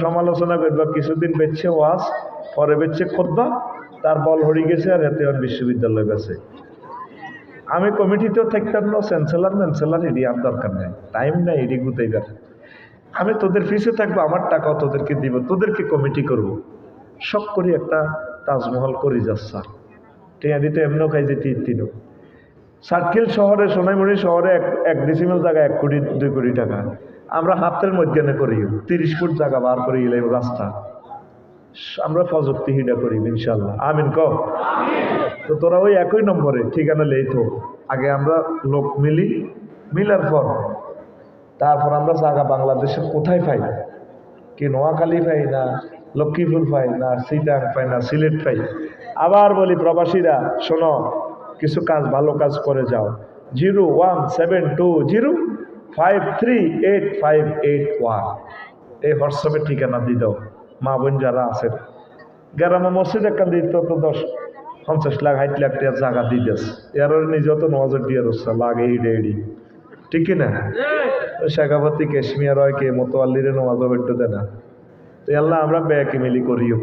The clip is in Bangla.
সমালোচনা করবা, কিছুদিন বেচছে ওয়াজ, পরে বেচছে খোদ্া, তার বল হরি গেছে আর এতে আর বিশ্ববিদ্যালয় গেছে। আমি কমিটিতেও থাকতাম না, চ্যান্সেলার এডি আর দরকার নেই, টাইম নাই এডি গুতাইবার। আমি তোদের ফিসে থাকবো, আমার টাকাও তোদেরকে দিব, তোদেরকে কমিটি করব। শখ করি একটা তাজমহল করি যাচ্ছা, টিয়াদি তো এমনও খাই যে তিনও সার্কেল শহরে, সোনাইমুড়ি শহরে এক ডিসিমেল জায়গা 1 কোটি 2 কোটি টাকা। আমরা হাতের মধ্যে করি 30 ফুট জায়গা বার করে গেলে রাস্তা, আমরা প্রযুক্তি হিডা করি ইনশাল্লাহ। আমিন ক। তো তোরা ওই একই নম্বরে ঠিকানা লেই তো, আগে আমরা লোক মিলার পর তারপর আমরা জায়গা বাংলাদেশের কোথায় পাই, কি নোয়াখালী পাই না, লক্ষ্মীপুর পাই না, সিটাং পাই না, সিলেট পাই। আবার বলি প্রবাসীরা শোনো, কিছু কাজ ভালো কাজ করে যাও। 01720538581 এই হোয়াটসঅ্যাপে ঠিকানা দিয়ে দাও। মা বোন যারা আছেন, গ্রামে মসজিদ একটা দিত তো 50 লাখ 60 লাখ টাকা জায়গা দিয়ে দিস, এর নিজেও তো নজর দিয়ে রসা লাগে ইডি, ঠিক কিনা? শেখাপতি কেশমিয়া রয় কে মোতোয়াল্লিরে নওয়াজও বেটতে দেয় না। তো আল্লাহ আমরা ব্যাকে মিলি করিও।